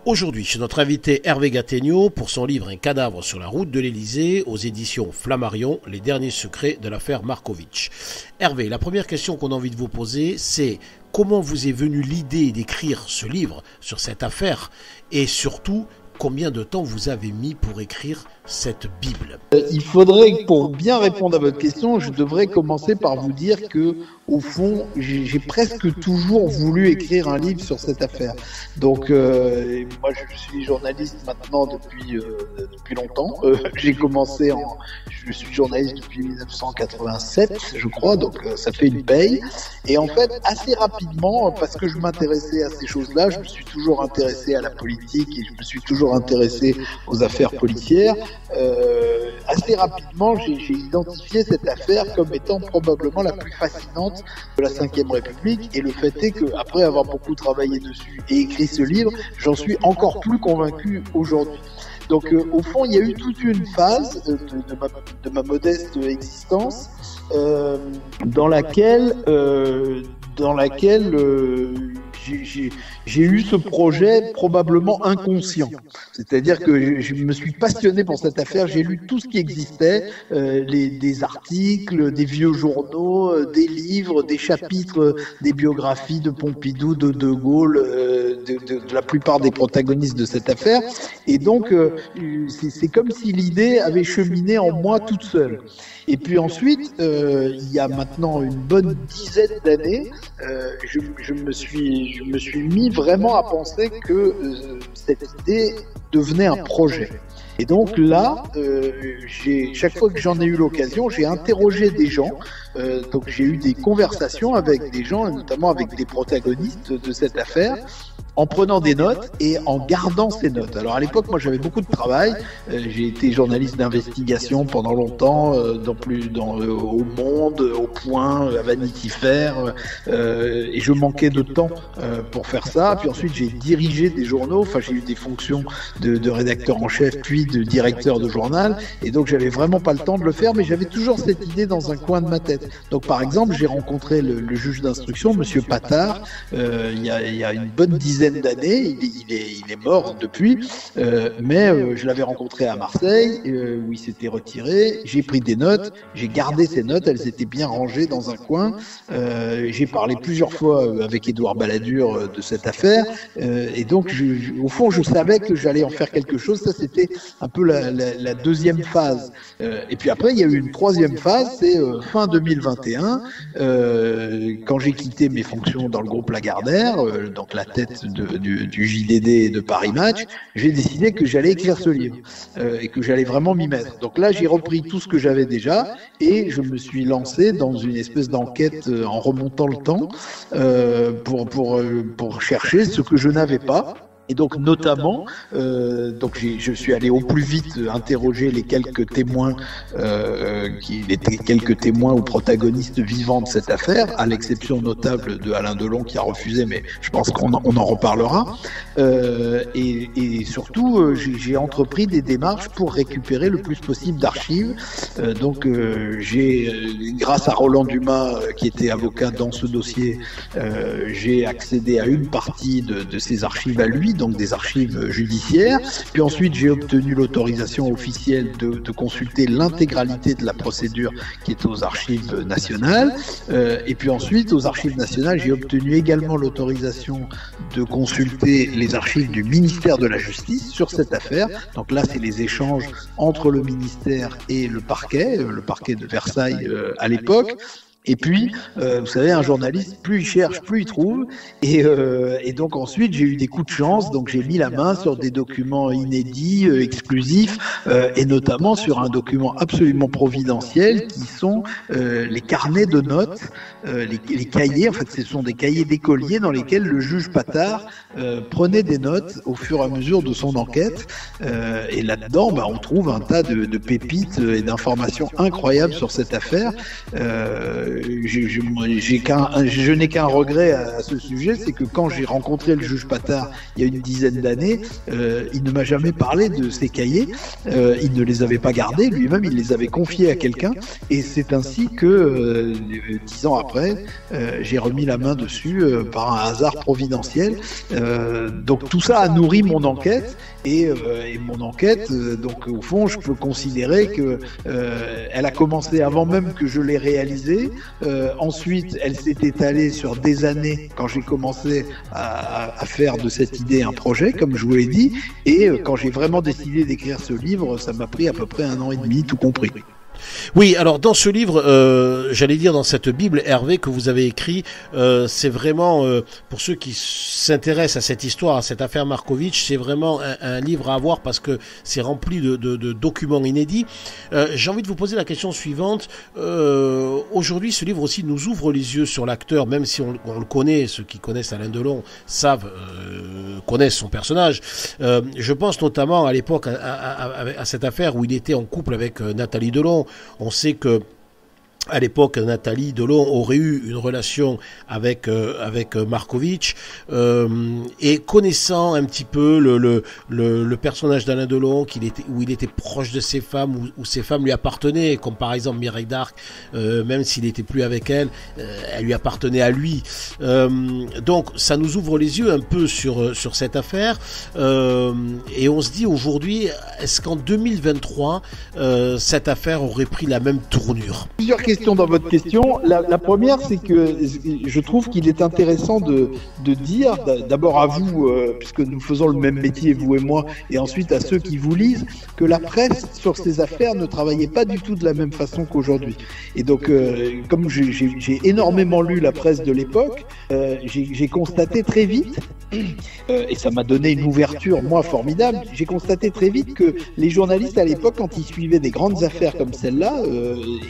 Aujourd'hui, chez notre invité Hervé Gattegno pour son livre Un cadavre sur la route de l'Élysée aux éditions Flammarion, les derniers secrets de l'affaire Markovitch. Hervé, la première question qu'on a envie de vous poser, c'est comment vous est venue l'idée d'écrire ce livre sur cette affaire et surtout, combien de temps vous avez mis pour écrire cette Bible? Il faudrait, pour bien répondre à votre question, je devrais commencer par vous dire que, au fond, j'ai presque toujours voulu écrire un livre sur cette affaire. Donc, moi, je suis journaliste maintenant depuis longtemps. Je suis journaliste depuis 1987, je crois, donc ça fait une paye. Et en fait, assez rapidement, parce que je m'intéressais à ces choses-là, je me suis toujours intéressé à la politique et je me suis toujours intéressé aux affaires policières. Assez rapidement, j'ai identifié cette affaire comme étant probablement la plus fascinante de la Ve République, et le fait est qu'après avoir beaucoup travaillé dessus et écrit ce livre, j'en suis encore plus convaincu aujourd'hui. Donc au fond, il y a eu toute une phase de ma modeste existence dans laquelle j'ai eu ce projet probablement inconscient. C'est-à-dire que je me suis passionné pour cette affaire, j'ai lu tout ce qui existait, des articles, des vieux journaux, des livres, des chapitres, des biographies de Pompidou, de Gaulle, de la plupart des protagonistes de cette affaire. Et donc, c'est comme si l'idée avait cheminé en moi toute seule. Et puis ensuite, il y a maintenant une bonne dizaine d'années, je me suis mis vraiment à penser que cette idée devenait un projet. Et donc là, chaque fois que j'en ai eu l'occasion, j'ai interrogé des gens. Donc j'ai eu des conversations avec des gens, et notamment avec des protagonistes de cette affaire, en prenant des notes et en gardant ces notes. Alors à l'époque, moi j'avais beaucoup de travail. J'ai été journaliste d'investigation pendant longtemps, au Monde, au Point, à Vanity Fair, et je manquais de temps pour faire ça. Puis ensuite j'ai dirigé des journaux. Enfin, j'ai eu des fonctions de rédacteur en chef, puis de directeur de journal. Et donc j'avais vraiment pas le temps de le faire, mais j'avais toujours cette idée dans un coin de ma tête. Donc par exemple, j'ai rencontré le juge d'instruction, Monsieur Patard, il y a une bonne dizaine d'années. Il est mort depuis, mais je l'avais rencontré à Marseille, où il s'était retiré. J'ai pris des notes, j'ai gardé ces notes, elles étaient bien rangées dans un coin. J'ai parlé plusieurs fois avec Édouard Balladur de cette affaire, et donc au fond je savais que j'allais en faire quelque chose. Ça, c'était un peu la deuxième phase. Et puis après, il y a eu une troisième phase, c'est fin 2021, quand j'ai quitté mes fonctions dans le groupe Lagardère, donc la tête du JDD et de Paris Match, j'ai décidé que j'allais écrire ce livre et que j'allais vraiment m'y mettre. Donc là, j'ai repris tout ce que j'avais déjà et je me suis lancé dans une espèce d'enquête en remontant le temps pour chercher ce que je n'avais pas. Et donc notamment, je suis allé au plus vite interroger les quelques témoins, quelques témoins ou protagonistes vivants de cette affaire, à l'exception notable de Alain Delon qui a refusé, mais je pense qu'on en reparlera. Et surtout, j'ai entrepris des démarches pour récupérer le plus possible d'archives. Grâce à Roland Dumas, qui était avocat dans ce dossier, j'ai accédé à une partie de ces archives à lui, donc des archives judiciaires. Puis ensuite, j'ai obtenu l'autorisation officielle de consulter l'intégralité de la procédure qui est aux archives nationales. Et puis ensuite, aux archives nationales, j'ai obtenu également l'autorisation de consulter les archives du ministère de la Justice sur cette affaire. Donc là, c'est les échanges entre le ministère et le parquet de Versailles à l'époque. Et puis, vous savez, un journaliste, plus il cherche, plus il trouve. Et donc ensuite, j'ai eu des coups de chance. Donc j'ai mis la main sur des documents inédits, exclusifs, et notamment sur un document absolument providentiel qui sont les carnets de notes, les cahiers. En fait, ce sont des cahiers d'écoliers dans lesquels le juge Patard prenait des notes au fur et à mesure de son enquête. Et là-dedans, on trouve un tas de pépites et d'informations incroyables sur cette affaire. je n'ai qu'un regret à ce sujet, c'est que quand j'ai rencontré le juge Patard il y a une dizaine d'années, il ne m'a jamais parlé de ses cahiers, il ne les avait pas gardés, lui-même il les avait confiés à quelqu'un, et c'est ainsi que 10 ans après, j'ai remis la main dessus par un hasard providentiel. Donc tout ça a nourri mon enquête, et mon enquête, donc au fond, je peux considérer que elle a commencé avant même que je l'ai réalisée. Ensuite, elle s'est étalée sur des années quand j'ai commencé à faire de cette idée un projet, comme je vous l'ai dit. Et quand j'ai vraiment décidé d'écrire ce livre, ça m'a pris à peu près 1 an et demi, tout compris. Oui, alors dans ce livre, j'allais dire dans cette Bible, Hervé, que vous avez écrit, c'est vraiment, pour ceux qui s'intéressent à cette histoire, à cette affaire Markovitch, c'est vraiment un livre à avoir parce que c'est rempli de documents inédits. J'ai envie de vous poser la question suivante. Aujourd'hui, ce livre aussi nous ouvre les yeux sur l'acteur, même si on le connaît, ceux qui connaissent Alain Delon connaissent son personnage. Je pense notamment à l'époque à cette affaire où il était en couple avec Nathalie Delon. On sait que à l'époque, Nathalie Delon aurait eu une relation avec Markovitch, et connaissant un petit peu le personnage d'Alain Delon, où il était proche de ses femmes, où ses femmes lui appartenaient, comme par exemple Mireille d'Arc, même s'il n'était plus avec elle, elle lui appartenait à lui. Donc ça nous ouvre les yeux un peu sur cette affaire, et on se dit aujourd'hui, est-ce qu'en 2023, cette affaire aurait pris la même tournure? Plusieurs questions dans votre question. La première, c'est que je trouve qu'il est intéressant de dire, d'abord à vous, puisque nous faisons le même métier, vous et moi, et ensuite à ceux qui vous lisent, que la presse sur ces affaires ne travaillait pas du tout de la même façon qu'aujourd'hui. Et donc, comme j'ai énormément lu la presse de l'époque, j'ai constaté très vite, et ça m'a donné une ouverture, moi, formidable, j'ai constaté très vite que les journalistes à l'époque, quand ils suivaient des grandes affaires comme celle-là,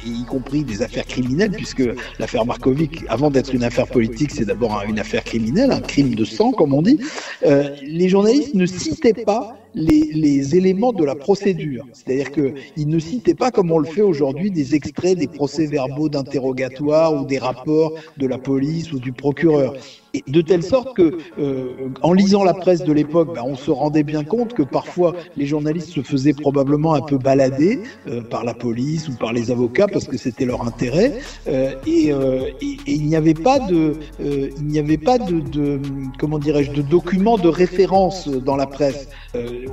y compris des affaires criminelles, puisque l'affaire Markovitch, avant d'être une affaire politique, c'est d'abord une affaire criminelle, un crime de sang, comme on dit, les journalistes ne citaient pas les éléments de la procédure. C'est-à-dire qu'ils ne citaient pas, comme on le fait aujourd'hui, des extraits des procès-verbaux d'interrogatoire ou des rapports de la police ou du procureur. Et de telle sorte que, en lisant la presse de l'époque, on se rendait bien compte que parfois les journalistes se faisaient probablement un peu balader par la police ou par les avocats parce que c'était leur intérêt. Et il n'y avait pas comment dirais-je, de documents de référence dans la presse.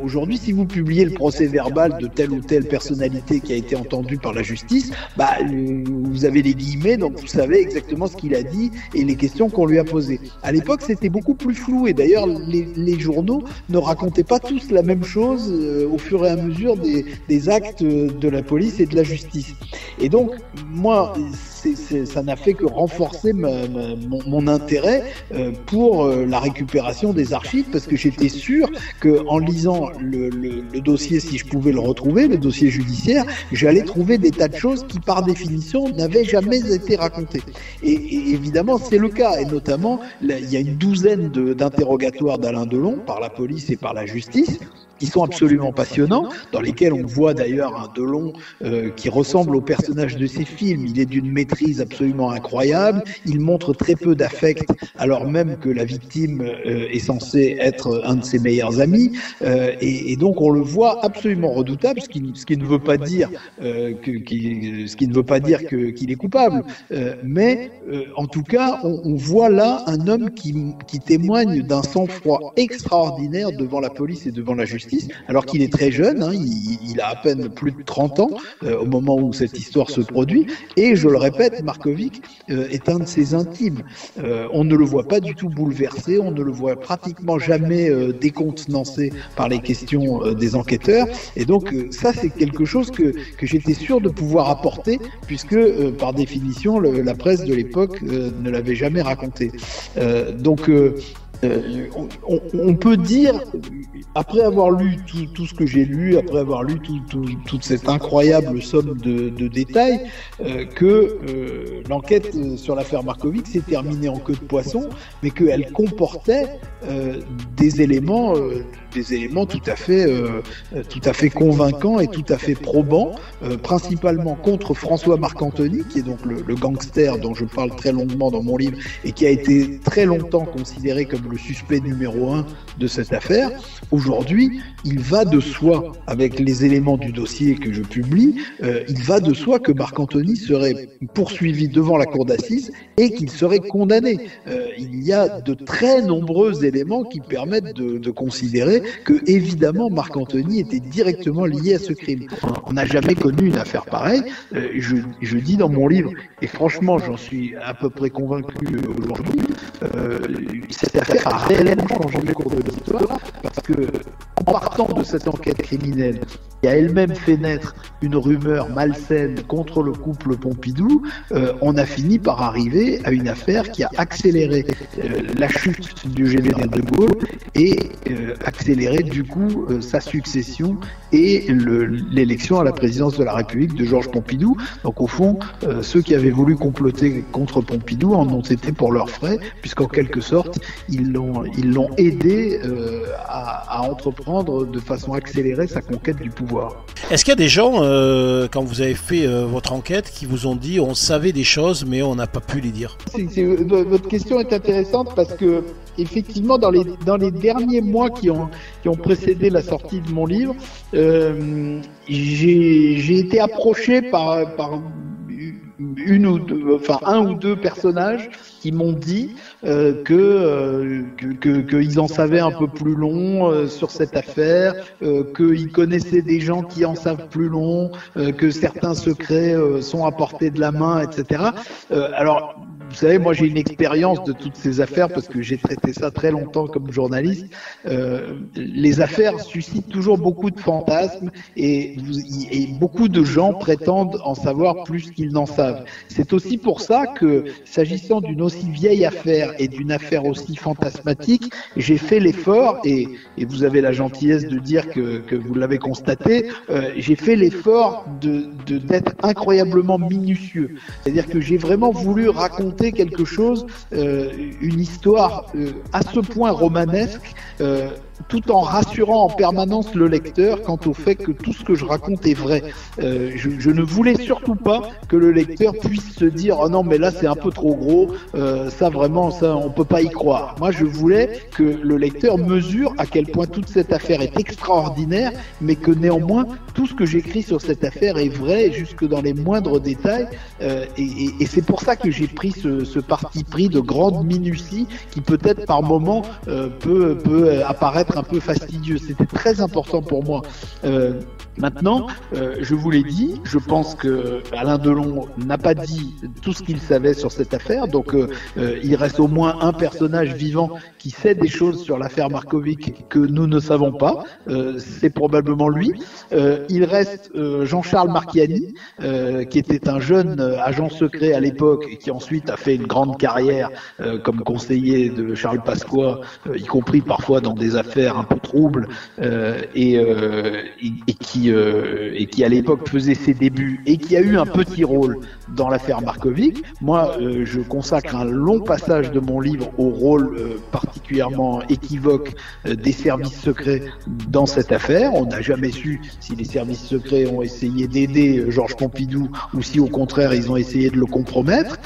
Aujourd'hui, si vous publiez le procès verbal de telle ou telle personnalité qui a été entendue par la justice, vous avez les guillemets, donc vous savez exactement ce qu'il a dit et les questions qu'on lui a posées. À l'époque, c'était beaucoup plus flou, et d'ailleurs, les journaux ne racontaient pas tous la même chose au fur et à mesure des actes de la police et de la justice. Et donc, moi, ça n'a fait que renforcer mon intérêt pour la récupération des archives, parce que j'étais sûr qu'en lisant le dossier, si je pouvais le retrouver, le dossier judiciaire, j'allais trouver des tas de choses qui, par définition, n'avaient jamais été racontées. Et évidemment, c'est le cas, et notamment, il y a une douzaine d'interrogatoires d'Alain Delon par la police et par la justice, qui sont absolument passionnants, dans lesquels on voit d'ailleurs un Delon qui ressemble au personnage de ses films. Il est d'une maîtrise absolument incroyable, il montre très peu d'affect, alors même que la victime est censée être un de ses meilleurs amis, et donc on le voit absolument redoutable, ce qui ne veut pas dire qu'il est coupable, mais en tout cas, on voit là un homme qui témoigne d'un sang-froid extraordinaire devant la police et devant la justice, alors qu'il est très jeune, il a à peine plus de 30 ans au moment où cette histoire se produit, et je le répète, Markovitch est un de ses intimes. On ne le voit pas du tout bouleversé, on ne le voit pratiquement jamais décontenancé par les questions des enquêteurs, et donc ça c'est quelque chose que j'étais sûr de pouvoir apporter, puisque par définition la presse de l'époque ne l'avait jamais raconté. Donc on peut dire, après avoir lu tout ce que j'ai lu, après avoir lu toute cette incroyable somme de détails, que l'enquête sur l'affaire Markovic s'est terminée en queue de poisson, mais qu'elle comportait des éléments tout à fait convaincants et tout à fait probants, principalement contre François Marcantoni, qui est donc le gangster dont je parle très longuement dans mon livre et qui a été très longtemps considéré comme le suspect numéro 1 de cette affaire. Aujourd'hui, il va de soi, avec les éléments du dossier que je publie, il va de soi que Marcantoni serait poursuivi devant la cour d'assises et qu'il serait condamné. Il y a de très nombreux éléments qui permettent de considérer que, évidemment, Marcantoni était directement lié à ce crime. On n'a jamais connu une affaire pareille. Je dis dans mon livre, et franchement, j'en suis à peu près convaincu aujourd'hui, cette affaire a réellement changé le cours de l'histoire, parce que, en partant de cette enquête criminelle, qui a elle-même fait naître une rumeur malsaine contre le couple Pompidou, on a fini par arriver à une affaire qui a accéléré la chute du général de Gaulle et accéléré du coup sa succession et l'élection à la présidence de la République de Georges Pompidou. Donc au fond, ceux qui avaient voulu comploter contre Pompidou en ont été pour leurs frais, puisqu'en quelque sorte, ils l'ont aidé à entreprendre de façon accélérée sa conquête du pouvoir. Est-ce qu'il y a des gens, quand vous avez fait votre enquête, qui vous ont dit on savait des choses mais on n'a pas pu les dire? Votre question est intéressante parce que effectivement dans les derniers mois qui ont précédé la sortie de mon livre, j'ai été approché par un ou deux personnages qui m'ont dit qu'ils en savaient un peu plus long sur cette affaire, qu'ils connaissaient des gens qui en savent plus long, que certains secrets sont à portée de la main, etc. Alors, vous savez, moi j'ai une expérience de toutes ces affaires parce que j'ai traité ça très longtemps comme journaliste. Les affaires suscitent toujours beaucoup de fantasmes et beaucoup de gens prétendent en savoir plus qu'ils n'en savent. C'est aussi pour ça que, s'agissant d'une aussi vieille affaire et d'une affaire aussi fantasmatique, j'ai fait l'effort, et vous avez la gentillesse de dire que vous l'avez constaté, j'ai fait l'effort d'être incroyablement minutieux. C'est-à-dire que j'ai vraiment voulu raconter quelque chose, une histoire à ce point romanesque, tout en rassurant en permanence le lecteur quant au fait que tout ce que je raconte est vrai. Je ne voulais surtout pas que le lecteur puisse se dire « Oh non, mais là c'est un peu trop gros, ça vraiment, ça on peut pas y croire ». Moi je voulais que le lecteur mesure à quel point toute cette affaire est extraordinaire, mais que néanmoins tout ce que j'écris sur cette affaire est vrai jusque dans les moindres détails, et c'est pour ça que j'ai pris ce parti pris de grande minutie qui peut-être par moment peut apparaître un peu fastidieux. C'était très important pour moi. Maintenant, je vous l'ai dit, je pense que Alain Delon n'a pas dit tout ce qu'il savait sur cette affaire, donc il reste au moins un personnage vivant qui sait des choses sur l'affaire Markovic que nous ne savons pas, c'est probablement lui. Il reste Jean-Charles Marchiani, qui était un jeune agent secret à l'époque et qui ensuite a fait une grande carrière comme conseiller de Charles Pasqua, y compris parfois dans des affaires un peu troubles, et qui à l'époque faisait ses débuts et qui a eu un petit rôle dans l'affaire Markovic. Moi, je consacre un long passage de mon livre au rôle particulièrement équivoque des services secrets dans cette affaire. On n'a jamais su si les services secrets ont essayé d'aider Georges Pompidou ou si au contraire ils ont essayé de le compromettre.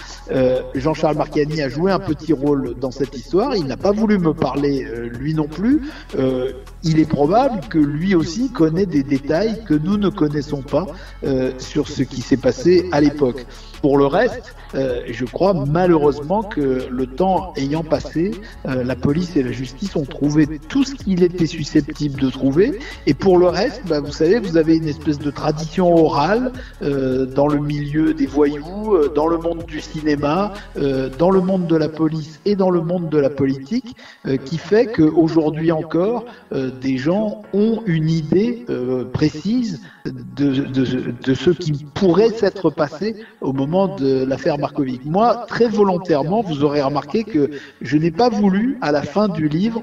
Jean-Charles Marchiani a joué un petit rôle dans cette histoire. Il n'a pas voulu me parler lui non plus. Il est probable que lui aussi connaît des détails que nous ne connaissons pas sur ce qui s'est passé à l'époque. Pour le reste, je crois malheureusement que le temps ayant passé, la police et la justice ont trouvé tout ce qu'il était susceptible de trouver. Et pour le reste, vous savez, vous avez une espèce de tradition orale dans le milieu des voyous, dans le monde du cinéma, dans le monde de la police et dans le monde de la politique, qui fait qu'aujourd'hui encore, des gens ont une idée précise de ce qui pourrait s'être passé au moment de l'affaire Markovic. Moi, très volontairement, vous aurez remarqué que je n'ai pas voulu, à la fin du livre,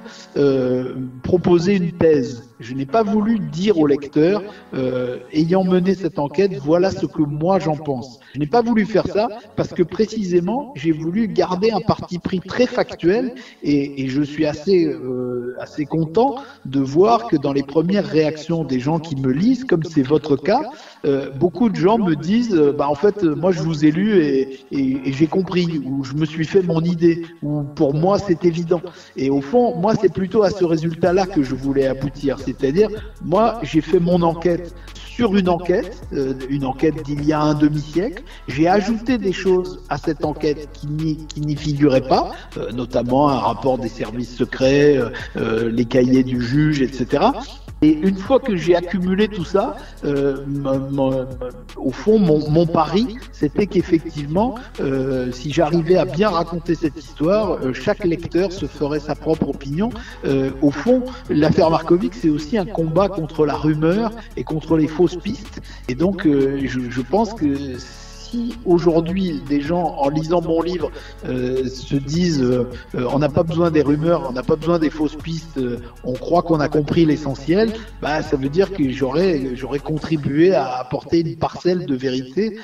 proposer une thèse. Je n'ai pas voulu dire au lecteur, ayant mené cette enquête, voilà ce que moi j'en pense. Je n'ai pas voulu faire ça parce que précisément, j'ai voulu garder un parti pris très factuel et je suis assez content de voir que dans les premières réactions des gens qui me lisent, comme c'est votre cas, beaucoup de gens me disent en fait, moi je vous ai lu et j'ai compris, ou je me suis fait mon idée, ou pour moi c'est évident. Et au fond, moi c'est plutôt à ce résultat-là que je voulais aboutir. C'est-à-dire, moi j'ai fait mon enquête sur une enquête d'il y a un demi-siècle. J'ai ajouté des choses à cette enquête qui n'y figuraient pas, notamment un rapport des services secrets, les cahiers du juge, etc. Et une fois que j'ai accumulé tout ça, au fond, mon pari, c'était qu'effectivement, si j'arrivais à bien raconter cette histoire, chaque lecteur se ferait sa propre opinion. Au fond, l'affaire Markovic, c'est aussi un combat contre la rumeur et contre les fausses pistes. Et donc, je pense que si aujourd'hui des gens, en lisant mon livre, se disent on n'a pas besoin des rumeurs, on n'a pas besoin des fausses pistes, on croit qu'on a compris l'essentiel, ça veut dire que j'aurais contribué à apporter une parcelle de vérité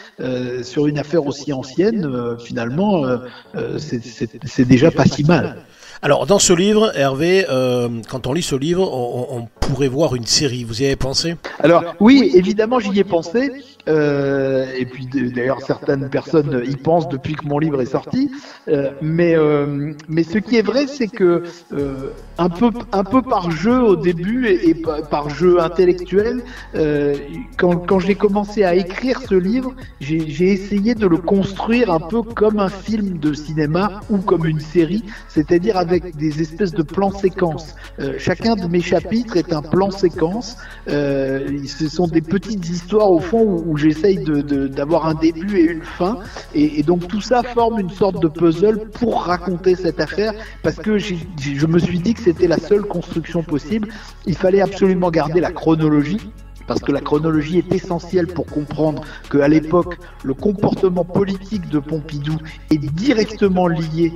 sur une affaire aussi ancienne. Finalement, c'est déjà pas si mal. Alors, dans ce livre, Hervé, quand on lit ce livre, on pourrait voir une série. Vous y avez pensé ? Alors, oui, évidemment, j'y ai pensé. Et puis, d'ailleurs, certaines personnes y pensent depuis que mon livre est sorti. Mais ce qui est vrai, c'est que un peu par jeu au début et par jeu intellectuel, quand j'ai commencé à écrire ce livre, j'ai essayé de le construire un peu comme un film de cinéma ou comme une série, c'est-à-dire avec des espèces de plans séquences. Chacun de mes chapitres est un plan séquence. Ce sont des petites histoires au fond où j'essaye d'avoir un début et une fin. Et donc tout ça forme une sorte de puzzle pour raconter cette affaire, parce que je me suis dit que c'était la seule construction possible. Il fallait absolument garder la chronologie, parce que la chronologie est essentielle pour comprendre qu'à l'époque, le comportement politique de Pompidou est directement lié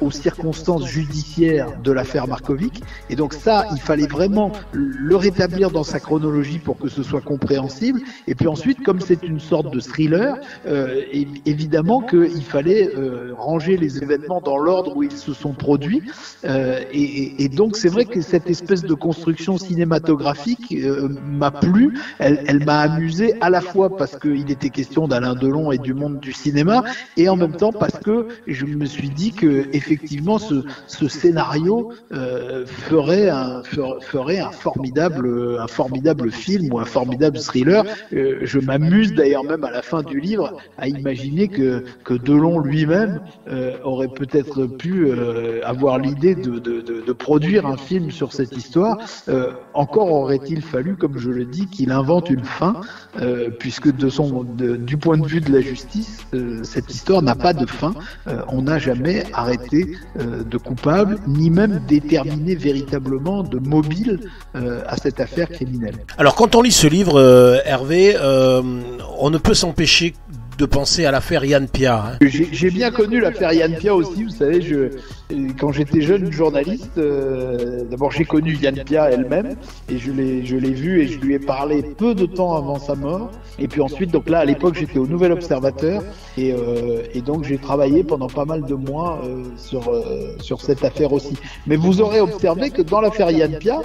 aux circonstances judiciaires de l'affaire Markovic. Et donc ça, il fallait vraiment le rétablir dans sa chronologie pour que ce soit compréhensible. Et puis ensuite, comme c'est une sorte de thriller, évidemment qu'il fallait ranger les événements dans l'ordre où ils se sont produits. Et donc c'est vrai que cette espèce de construction cinématographique m'a plu. Elle m'a amusé à la fois parce qu'il était question d'Alain Delon et du monde du cinéma, et en même temps parce que je me suis dit que effectivement ce scénario ferait un formidable film ou un formidable thriller. Je m'amuse d'ailleurs même à la fin du livre à imaginer que Delon lui-même aurait peut-être pu avoir l'idée de produire un film sur cette histoire. Encore aurait-il fallu, comme je le dis, qu'il invente une fin, puisque du point de vue de la justice, cette histoire n'a pas de fin. On n'a jamais arrêté de coupable, ni même déterminé véritablement de mobile à cette affaire criminelle. Alors, quand on lit ce livre, Hervé, on ne peut s'empêcher de penser à l'affaire Yann Piat. J'ai bien connu l'affaire Yann Piat aussi, vous savez, quand j'étais jeune journaliste, d'abord j'ai connu Yann Piat elle-même, et je l'ai vue et je lui ai parlé peu de temps avant sa mort. Et puis ensuite, donc là à l'époque j'étais au Nouvel Observateur, et donc j'ai travaillé pendant pas mal de mois sur cette affaire aussi. Mais vous aurez observé que dans l'affaire Yann Piat,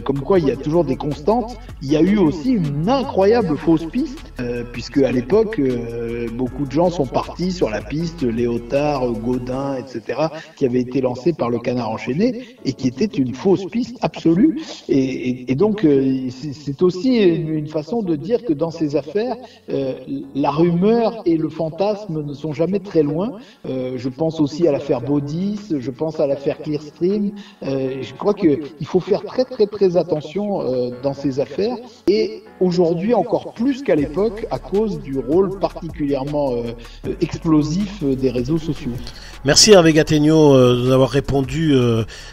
comme quoi il y a toujours des constantes, il y a eu aussi une incroyable fausse piste, puisque à l'époque beaucoup de gens sont partis sur la piste Léotard, Gaudin, etc., qui avait été lancée par le Canard enchaîné et qui était une fausse piste absolue. Et donc c'est aussi une façon de dire que dans ces affaires, la rumeur et le fantasme ne sont jamais très loin. Je pense aussi à l'affaire Baudis, je pense à l'affaire Clearstream. Je crois qu'il faut faire très très très attention dans ces affaires, et aujourd'hui encore plus qu'à l'époque à cause du rôle particulièrement explosif des réseaux sociaux. Merci Hervé Gattegno de nous avoir répondu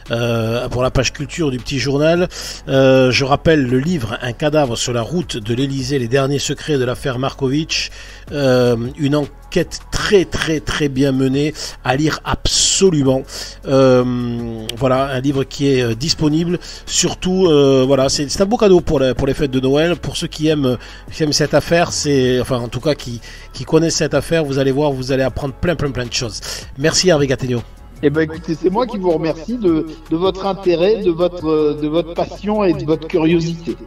pour la page culture du petit journal. Je rappelle le livre Un cadavre sur la route de l'Élysée, les derniers secrets de l'affaire Markovitch. Une enquête très bien menée, à lire absolument. Voilà, un livre qui est disponible. Surtout, voilà, c'est un beau cadeau pour les fêtes de Noël. Pour ceux qui aiment cette affaire, enfin en tout cas qui connaissent cette affaire, vous allez voir, vous allez apprendre plein de choses. Merci Hervé Gattegno. Eh ben écoutez, c'est moi qui vous remercie de votre intérêt, de votre passion et de votre curiosité.